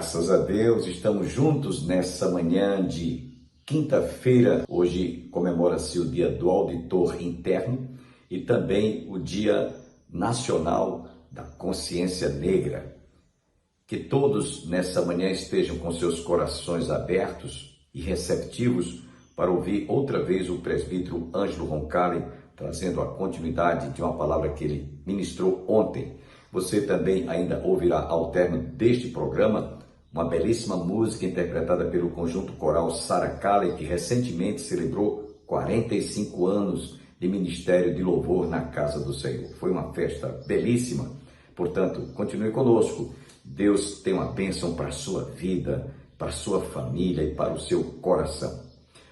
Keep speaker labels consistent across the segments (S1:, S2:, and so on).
S1: Graças a Deus, estamos juntos nessa manhã de quinta-feira. Hoje comemora-se o Dia do Auditor Interno e também o Dia Nacional da Consciência Negra. Que todos nessa manhã estejam com seus corações abertos e receptivos para ouvir outra vez o presbítero Ângelo Roncalli trazendo a continuidade de uma palavra que ele ministrou ontem. Você também ainda ouvirá ao término deste programa uma belíssima música interpretada pelo conjunto coral Saracale, que recentemente celebrou 45 anos de ministério de louvor na casa do Senhor. Foi uma festa belíssima, portanto, continue conosco. Deus tem uma bênção para a sua vida, para a sua família e para o seu coração.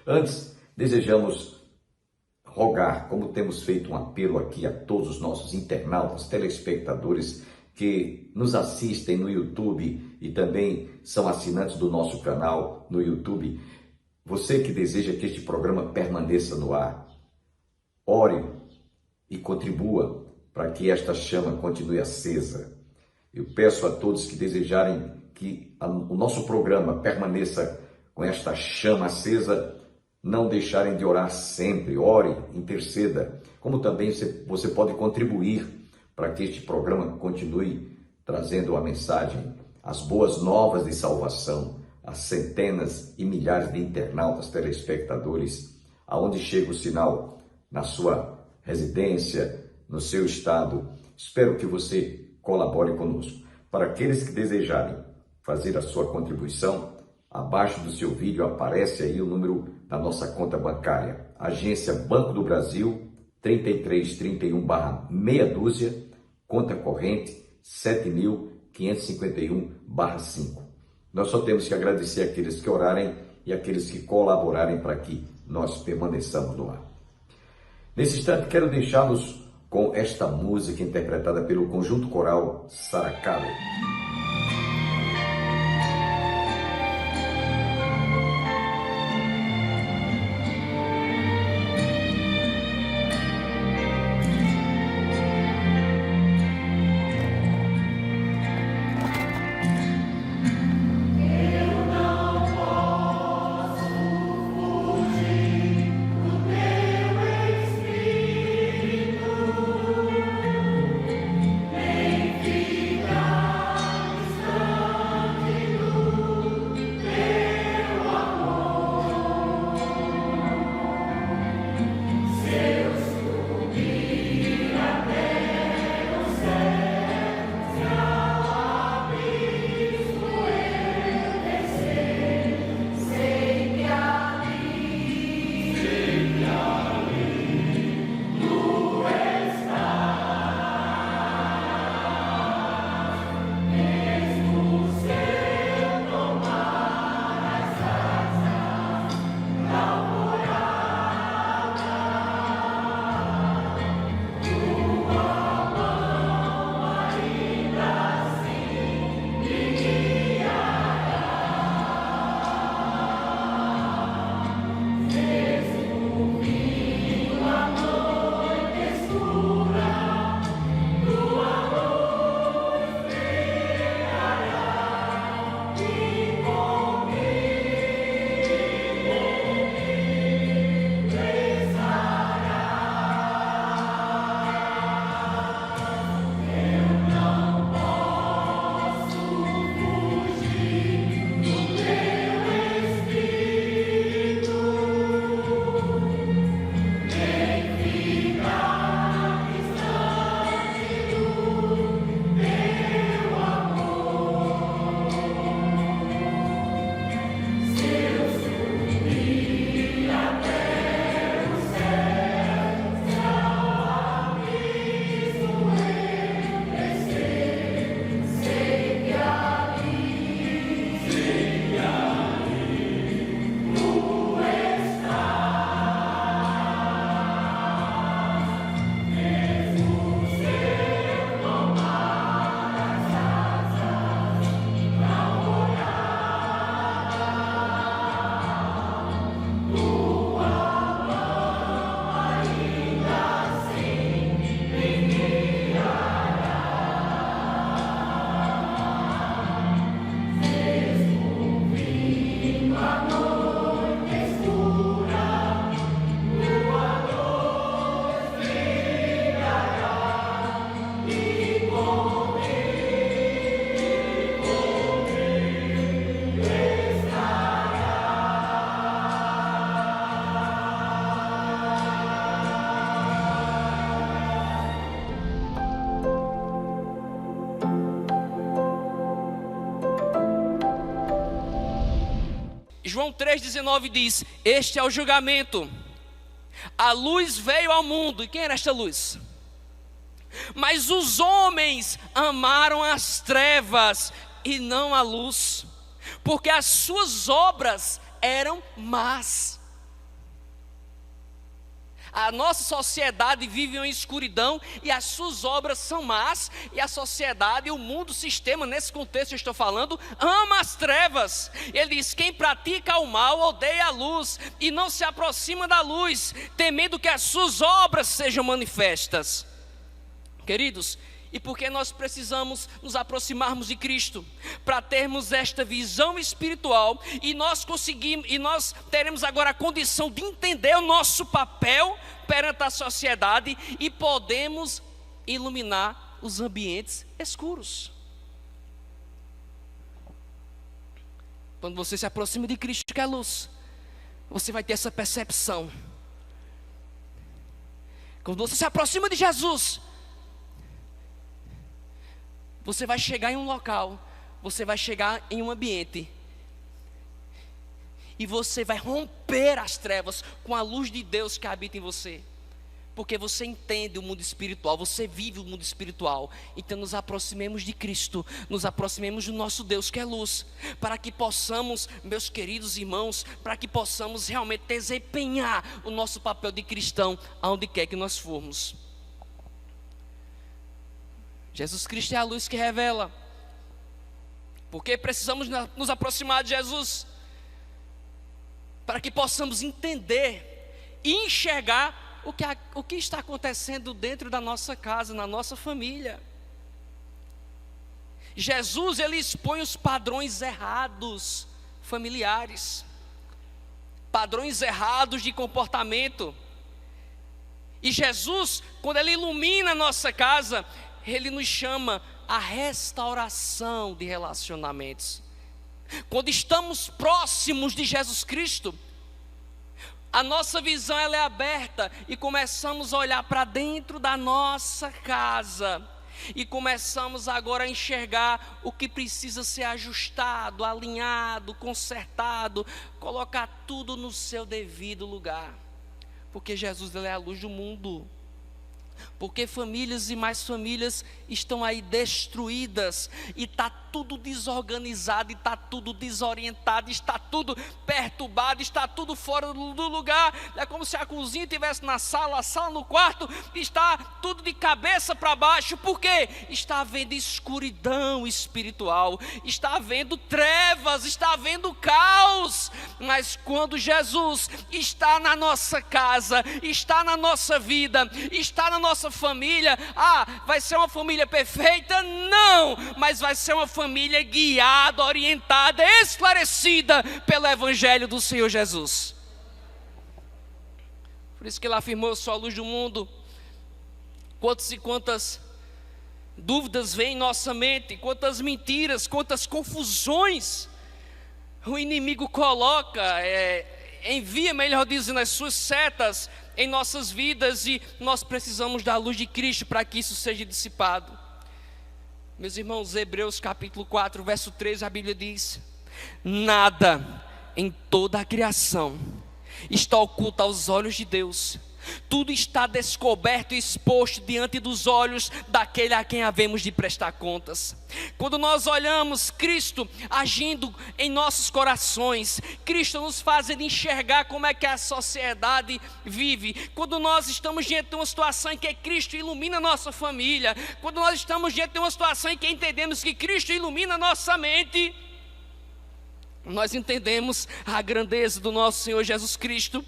S1: Antes, desejamos rogar, como temos feito um apelo aqui a todos os nossos internautas, telespectadores que nos assistem no YouTube e também são assinantes do nosso canal no YouTube. Você que deseja que este programa permaneça no ar, ore e contribua para que esta chama continue acesa. Eu peço a todos que desejarem que o nosso programa permaneça com esta chama acesa, não deixarem de orar sempre. Ore, interceda, como também você pode contribuir para que este programa continue trazendo a mensagem, as boas novas de salvação, a centenas e milhares de internautas, telespectadores, aonde chega o sinal, na sua residência, no seu estado. Espero que você colabore conosco. Para aqueles que desejarem fazer a sua contribuição, abaixo do seu vídeo aparece aí o número da nossa conta bancária. Agência Banco do Brasil, 3331/meia dúzia, conta corrente 7.551/5. Nós só temos que agradecer aqueles que orarem e aqueles que colaborarem para que nós permaneçamos no ar. Nesse instante, quero deixá-los com esta música interpretada pelo conjunto coral Saracale.
S2: João 3,19 diz: este é o julgamento. A luz veio ao mundo. E quem era esta luz? Mas os homens amaram as trevas e não a luz, porque as suas obras eram más. A nossa sociedade vive em escuridão e as suas obras são más. E a sociedade, o mundo, o sistema, nesse contexto eu estou falando, ama as trevas. Ele diz: quem pratica o mal odeia a luz e não se aproxima da luz, temendo que as suas obras sejam manifestas. Queridos, e porque nós precisamos nos aproximarmos de Cristo para termos esta visão espiritual, e nós teremos agora a condição de entender o nosso papel perante a sociedade e podemos iluminar os ambientes escuros. Quando você se aproxima de Cristo, que é a luz, você vai ter essa percepção. Quando você se aproxima de Jesus, você vai chegar em um local, você vai chegar em um ambiente, e você vai romper as trevas com a luz de Deus que habita em você, porque você entende o mundo espiritual, você vive o mundo espiritual. Então nos aproximemos de Cristo, nos aproximemos do nosso Deus que é luz, para que possamos, meus queridos irmãos, para que possamos realmente desempenhar o nosso papel de cristão, aonde quer que nós formos. Jesus Cristo é a luz que revela. Porque precisamos nos aproximar de Jesus, para que possamos entender e enxergar o que está acontecendo dentro da nossa casa, na nossa família. Jesus, ele expõe os padrões errados familiares, padrões errados de comportamento. E Jesus, quando ele ilumina a nossa casa, ele nos chama a restauração de relacionamentos. Quando estamos próximos de Jesus Cristo, a nossa visão ela é aberta e começamos a olhar para dentro da nossa casa e começamos agora a enxergar o que precisa ser ajustado, alinhado, consertado, colocar tudo no seu devido lugar, porque Jesus ele é a luz do mundo. Porque famílias e mais famílias estão aí destruídas, e está tudo desorganizado, e está tudo desorientado, está tudo perturbado, está tudo fora do lugar. É como se a cozinha estivesse na sala, a sala no quarto, está tudo de cabeça para baixo. Por quê? Está havendo escuridão espiritual, está havendo trevas, está havendo caos. Mas quando Jesus está na nossa casa, está na nossa vida, está na nossa família, vai ser uma família perfeita? Não, mas vai ser uma família guiada, orientada, esclarecida pelo Evangelho do Senhor Jesus. Por isso que ele afirmou: eu sou a luz do mundo. Quantas e quantas dúvidas vêm em nossa mente, quantas mentiras, quantas confusões o inimigo coloca, envia, melhor dizendo, as suas setas em nossas vidas, e nós precisamos da luz de Cristo para que isso seja dissipado. Meus irmãos, Hebreus capítulo 4, verso 13, a Bíblia diz: nada em toda a criação está oculto aos olhos de Deus, tudo está descoberto e exposto diante dos olhos daquele a quem havemos de prestar contas. Quando nós olhamos Cristo agindo em nossos corações, Cristo nos faz enxergar como é que a sociedade vive. Quando nós estamos diante de uma situação em que Cristo ilumina a nossa família, quando nós estamos diante de uma situação em que entendemos que Cristo ilumina a nossa mente, nós entendemos a grandeza do nosso Senhor Jesus Cristo.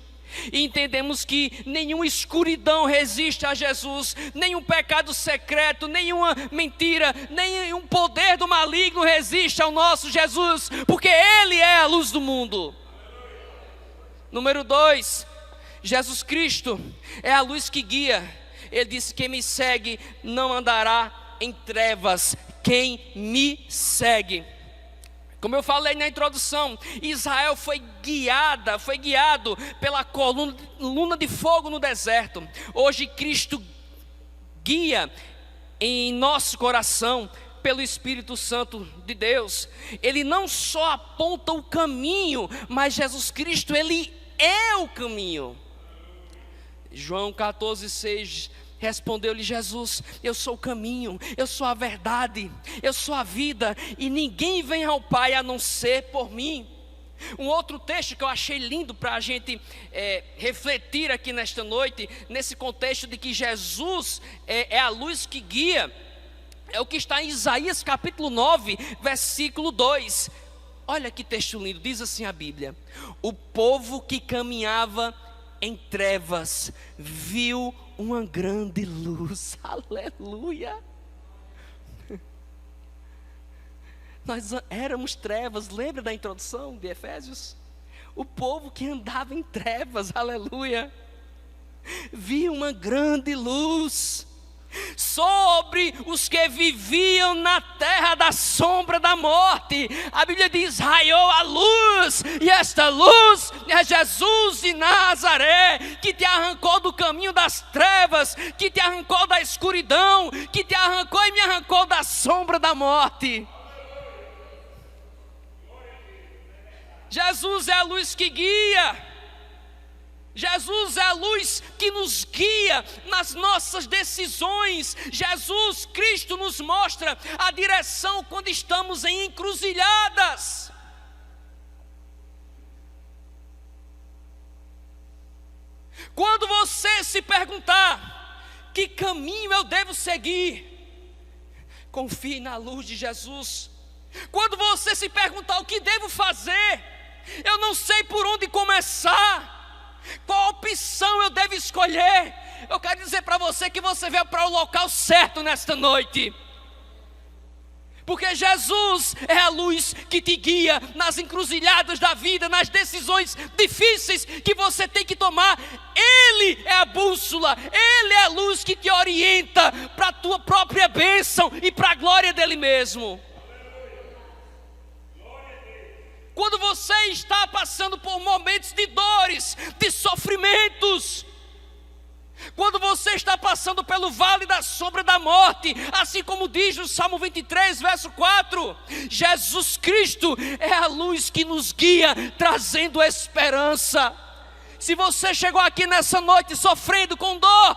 S2: E entendemos que nenhuma escuridão resiste a Jesus, nenhum pecado secreto, nenhuma mentira, nenhum poder do maligno resiste ao nosso Jesus, porque Ele é a luz do mundo. Número 2, Jesus Cristo é a luz que guia. Ele disse: quem me segue não andará em trevas. Quem me segue. Como eu falei na introdução, Israel foi guiado pela coluna de fogo no deserto. Hoje Cristo guia em nosso coração pelo Espírito Santo de Deus, ele não só aponta o caminho, mas Jesus Cristo, ele é o caminho. João 14,6 respondeu-lhe Jesus: eu sou o caminho, eu sou a verdade, eu sou a vida, e ninguém vem ao Pai a não ser por mim. Um outro texto que eu achei lindo para a gente refletir aqui nesta noite, nesse contexto de que Jesus é a luz que guia, é o que está em Isaías capítulo 9, versículo 2. Olha que texto lindo, diz assim a Bíblia: o povo que caminhava em trevas viu uma grande luz. Aleluia! Nós éramos trevas, lembra da introdução de Efésios? O povo que andava em trevas, aleluia, viu uma grande luz sobre os que viviam na terra da sombra da morte. A Bíblia diz: raiou a luz, e esta luz é Jesus de Nazaré, que te arrancou do caminho das trevas, que te arrancou da escuridão, que te arrancou e me arrancou da sombra da morte. Jesus é a luz que guia. Jesus é a luz que nos guia nas nossas decisões. Jesus Cristo nos mostra a direção quando estamos em encruzilhadas. Quando você se perguntar que caminho eu devo seguir, confie na luz de Jesus. Quando você se perguntar o que devo fazer, eu não sei por onde começar, qual opção eu devo escolher, eu quero dizer para você que você veio para o local certo nesta noite. Porque Jesus é a luz que te guia nas encruzilhadas da vida, nas decisões difíceis que você tem que tomar. Ele é a bússola, Ele é a luz que te orienta para a tua própria bênção e para a glória dEle mesmo. Quando você está passando por momentos de dores, de sofrimentos, quando você está passando pelo vale da sombra da morte, assim como diz o Salmo 23, verso 4, Jesus Cristo é a luz que nos guia, trazendo esperança. Se você chegou aqui nessa noite sofrendo com dor,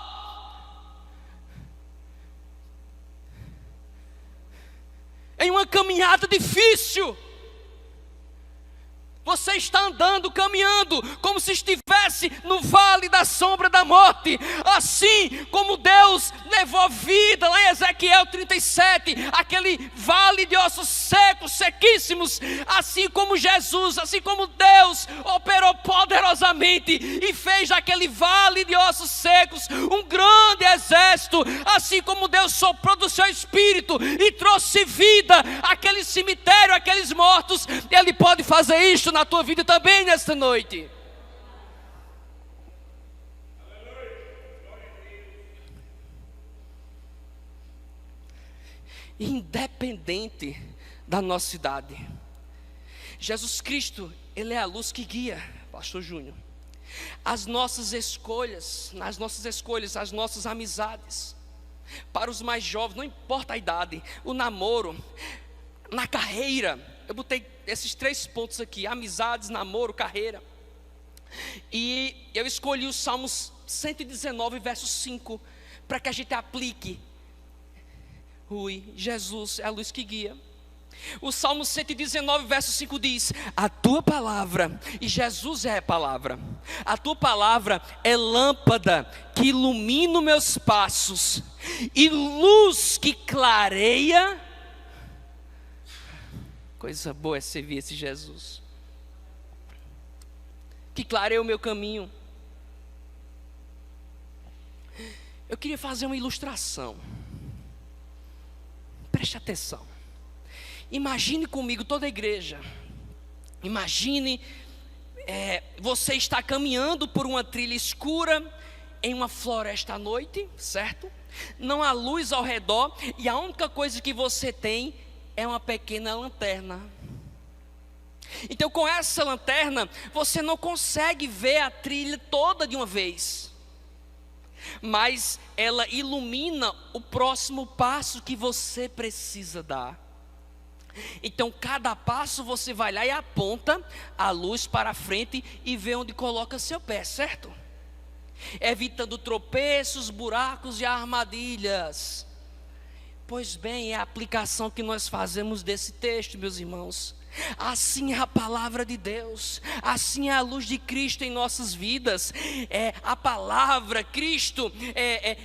S2: em uma caminhada difícil, você está andando, caminhando, como se estivesse no vale da sombra da morte. Assim como Deus levou vida, lá em Ezequiel 37, aquele vale de ossos secos, sequíssimos. Assim como Jesus, assim como Deus operou poderosamente e fez aquele vale de ossos secos um grande exército. Assim como Deus soprou do seu espírito e trouxe vida àquele cemitério, àqueles mortos, Ele pode fazer isso na tua vida também nesta noite. Independente da nossa idade, Jesus Cristo, Ele é a luz que guia, Pastor Júnior, as nossas escolhas, as nossas amizades. Para os mais jovens, não importa a idade, o namoro, na carreira, eu botei esses 3 pontos aqui: amizades, namoro, carreira. E eu escolhi o Salmos 119, verso 5, para que a gente aplique. Jesus é a luz que guia. O Salmo 119, verso 5 diz: a tua palavra, e Jesus é a palavra, a tua palavra é lâmpada que ilumina os meus passos, e luz que clareia. Coisa boa é servir esse Jesus, que clareia o meu caminho. Eu queria fazer uma ilustração. Preste atenção. Imagine comigo toda a igreja. Imagine você está caminhando por uma trilha escura em uma floresta à noite, certo? Não há luz ao redor e a única coisa que você tem é uma pequena lanterna. Então, com essa lanterna, você não consegue ver a trilha toda de uma vez. mas ela ilumina o próximo passo que você precisa dar. Então, cada passo você vai lá e aponta a luz para a frente e vê onde coloca seu pé, certo? Evitando tropeços, buracos e armadilhas. Pois bem, é a aplicação que nós fazemos desse texto, meus irmãos. Assim é a palavra de Deus, assim é a luz de Cristo em nossas vidas. A palavra, Cristo,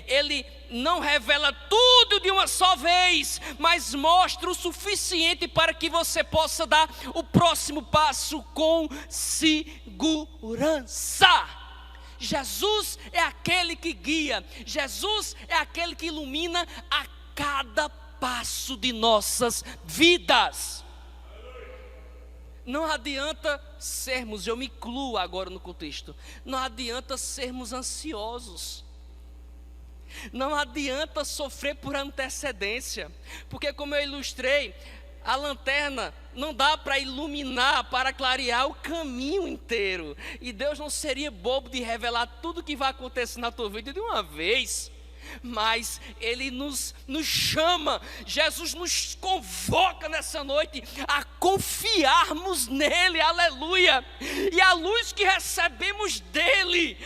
S2: Ele não revela tudo de uma só vez, mas mostra o suficiente para que você possa dar o próximo passo com segurança. Jesus é aquele que guia, Jesus é aquele que ilumina a cada passo de nossas vidas. Não adianta sermos, eu me incluo agora no contexto, não adianta sermos ansiosos, não adianta sofrer por antecedência, porque como eu ilustrei, a lanterna não dá para iluminar, para clarear o caminho inteiro, e Deus não seria bobo de revelar tudo que vai acontecer na tua vida de uma vez. Mas Ele nos chama, Jesus nos convoca nessa noite a confiarmos nele, aleluia. E a luz que recebemos dele,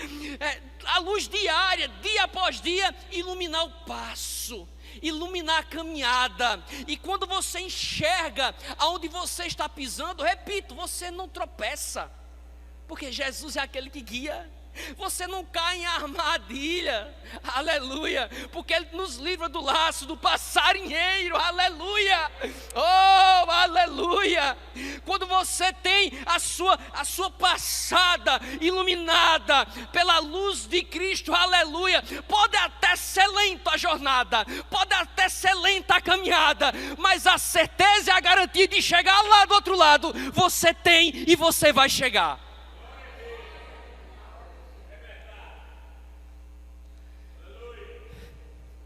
S2: a luz diária, dia após dia, iluminar o passo, iluminar a caminhada. E quando você enxerga aonde você está pisando, repito, você não tropeça, porque Jesus é aquele que guia. Você não cai em armadilha, aleluia, porque Ele nos livra do laço do passarinheiro, aleluia, oh, aleluia. Quando você tem a sua passada iluminada pela luz de Cristo, aleluia, pode até ser lenta a jornada, pode até ser lenta a caminhada, mas a certeza e a garantia de chegar lá do outro lado, você tem e você vai chegar.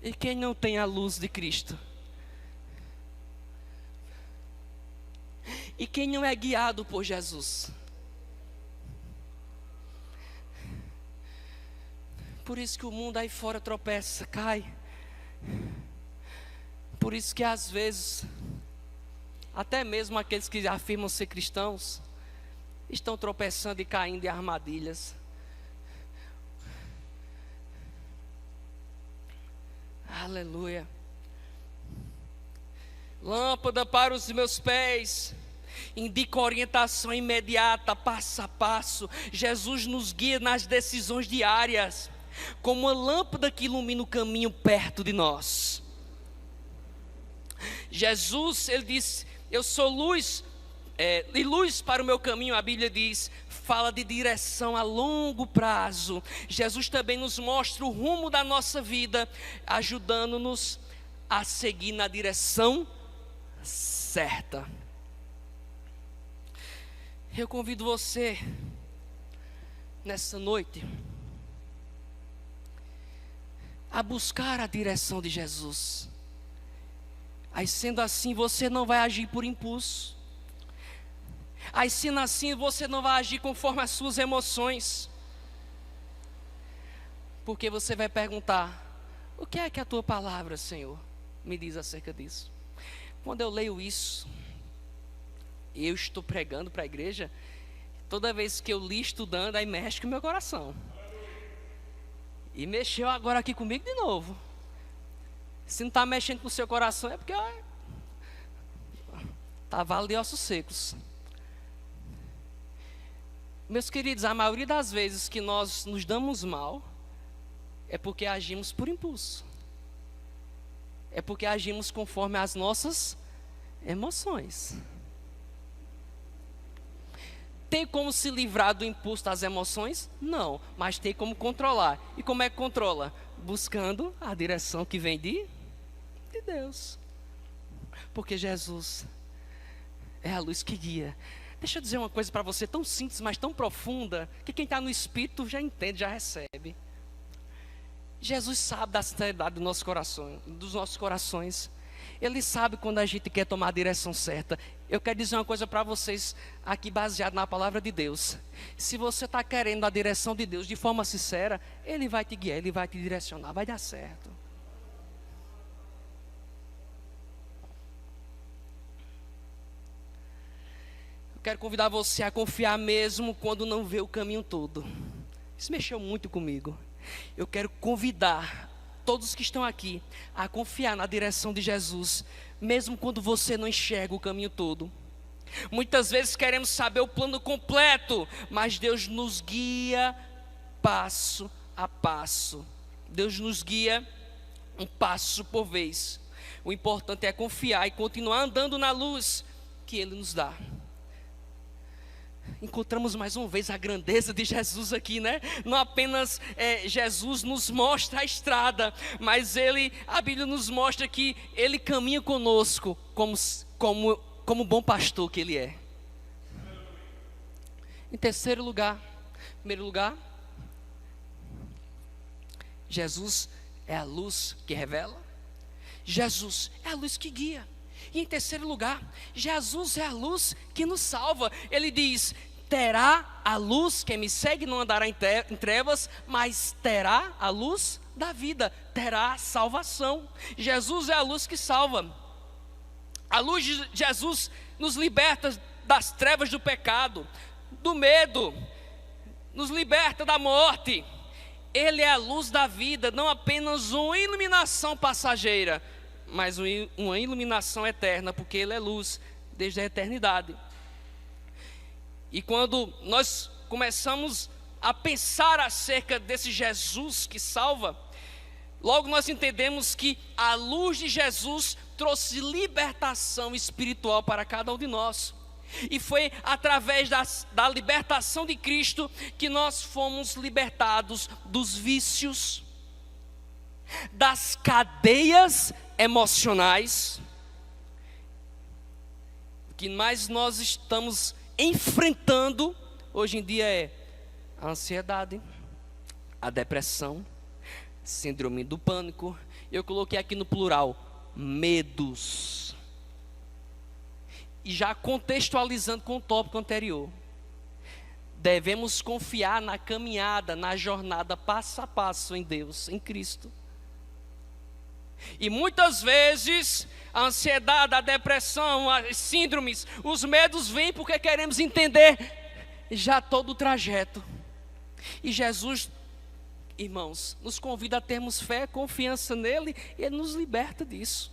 S2: E quem não tem a luz de Cristo? E quem não é guiado por Jesus? Por isso que o mundo aí fora tropeça, cai. Por isso que às vezes, até mesmo aqueles que afirmam ser cristãos, estão tropeçando e caindo em armadilhas. Aleluia. Lâmpada para os meus pés, indica orientação imediata, passo a passo. Jesus nos guia nas decisões diárias, como uma lâmpada que ilumina o caminho perto de nós. Jesus, Ele disse: eu sou luz, e luz para o meu caminho. A Bíblia diz, fala de direção a longo prazo. Jesus também nos mostra o rumo da nossa vida, ajudando-nos a seguir na direção certa. Eu convido você nessa noite a buscar a direção de Jesus. Aí sendo assim, você não vai agir por impulso. Aí sendo assim, você não vai agir conforme as suas emoções, porque você vai perguntar: o que é que a tua palavra, Senhor, me diz acerca disso? Quando eu leio isso, eu estou pregando para a igreja, toda vez que eu li estudando, aí mexe com o meu coração. E mexeu agora aqui comigo de novo. Se não está mexendo com o seu coração, é porque está vale de ossos secos. Meus queridos, a maioria das vezes que nós nos damos mal, é porque agimos por impulso. É porque agimos conforme as nossas emoções. Tem como se livrar do impulso das emoções? Não, mas tem como controlar. E como é que controla? Buscando a direção que vem de Deus. Porque Jesus é a luz que guia. Deixa eu dizer uma coisa para você, tão simples, mas tão profunda, que quem está no Espírito já entende, já recebe. Jesus sabe da sinceridade do nosso coração, dos nossos corações. Ele sabe quando a gente quer tomar a direção certa. Eu quero dizer uma coisa para vocês aqui, baseado na palavra de Deus. Se você está querendo a direção de Deus de forma sincera, Ele vai te guiar, Ele vai te direcionar, vai dar certo. Eu quero convidar você a confiar mesmo quando não vê o caminho todo. Isso mexeu muito comigo. Eu quero convidar todos que estão aqui a confiar na direção de Jesus, mesmo quando você não enxerga o caminho todo. Muitas vezes queremos saber o plano completo, mas Deus nos guia passo a passo. Deus nos guia um passo por vez. O importante é confiar e continuar andando na luz que Ele nos dá. Encontramos mais uma vez a grandeza de Jesus aqui, né? Não apenas Jesus nos mostra a estrada, mas a Bíblia nos mostra que Ele caminha conosco como bom pastor que Ele é. Em primeiro lugar, Jesus é a luz que revela. Jesus é a luz que guia. E em terceiro lugar, Jesus é a luz que nos salva. Ele diz: terá a luz, quem me segue não andará em trevas, mas terá a luz da vida, terá salvação. Jesus é a luz que salva. A luz de Jesus nos liberta das trevas do pecado, do medo, nos liberta da morte. Ele é a luz da vida, não apenas uma iluminação passageira, mas uma iluminação eterna, porque Ele é luz desde a eternidade. E quando nós começamos a pensar acerca desse Jesus que salva, logo nós entendemos que a luz de Jesus trouxe libertação espiritual para cada um de nós. E foi através da libertação de Cristo que nós fomos libertados dos vícios, das cadeias emocionais. O que mais nós estamos enfrentando hoje em dia é a ansiedade, a depressão, síndrome do pânico. Eu coloquei aqui no plural, medos. E já contextualizando com o tópico anterior, devemos confiar na caminhada, na jornada passo a passo em Deus, em Cristo. E muitas vezes a ansiedade, a depressão, as síndromes, os medos vêm porque queremos entender já todo o trajeto. E Jesus, irmãos, nos convida a termos fé, confiança nele, e Ele nos liberta disso.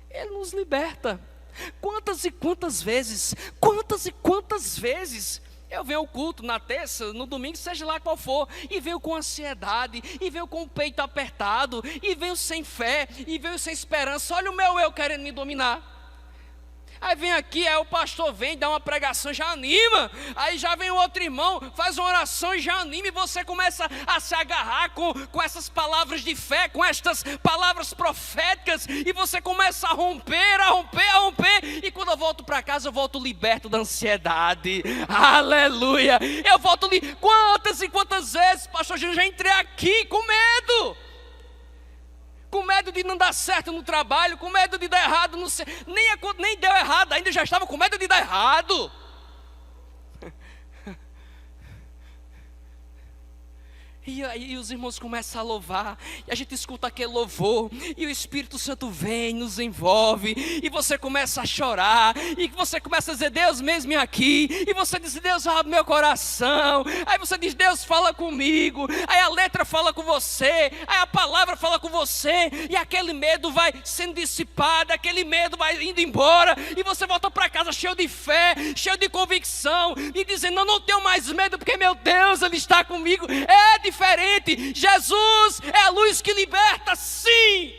S2: Ele nos liberta. Quantas e quantas vezes eu venho ao culto na terça, no domingo, seja lá qual for, e venho com ansiedade, e venho com o peito apertado, e venho sem fé, e venho sem esperança. Olha o meu eu querendo me dominar. Aí vem aqui, aí o pastor vem, dá uma pregação, já anima. Aí já vem o outro irmão, faz uma oração e já anima. E você começa a se agarrar com essas palavras de fé, com estas palavras proféticas. E você começa a romper. E quando eu volto para casa, eu volto liberto da ansiedade. Aleluia. Eu volto quantas e quantas vezes, pastor Júnior, já entrei aqui com medo. Com medo de não dar certo no trabalho, com medo de dar errado, nem deu errado, ainda já estava com medo de dar errado. E aí os irmãos começam a louvar, e a gente escuta aquele louvor, e o Espírito Santo vem, nos envolve, e você começa a chorar, e você começa a dizer: Deus mesmo aqui, e você diz: Deus abre meu coração, aí você diz: Deus fala comigo, aí a letra fala com você, aí a palavra fala com você, e aquele medo vai sendo dissipado, aquele medo vai indo embora, e você volta para casa cheio de fé, cheio de convicção, e dizendo: não tenho mais medo, porque meu Deus, Ele está comigo. É diferente. Jesus é a luz que liberta, sim.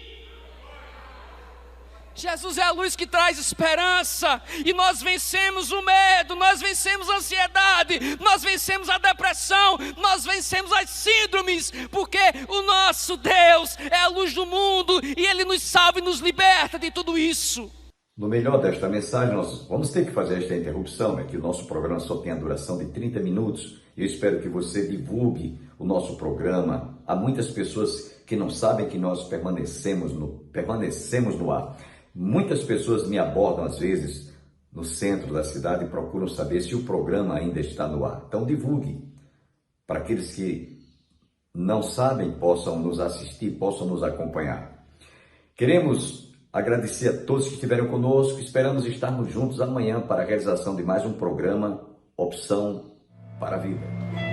S2: Jesus é a luz que traz esperança. E nós vencemos o medo, nós vencemos a ansiedade, nós vencemos a depressão, nós vencemos as síndromes, porque o nosso Deus é a luz do mundo e Ele nos salva e nos liberta de tudo isso.
S1: No melhor desta mensagem, nós vamos ter que fazer esta interrupção, que o nosso programa só tem a duração de 30 minutos. Eu espero que você divulgue o nosso programa. Há muitas pessoas que não sabem que nós permanecemos no ar. Muitas pessoas me abordam às vezes no centro da cidade e procuram saber se o programa ainda está no ar. Então divulgue para aqueles que não sabem, possam nos assistir, possam nos acompanhar. Queremos agradecer a todos que estiveram conosco, esperamos estarmos juntos amanhã para a realização de mais um programa Opção para a Vida.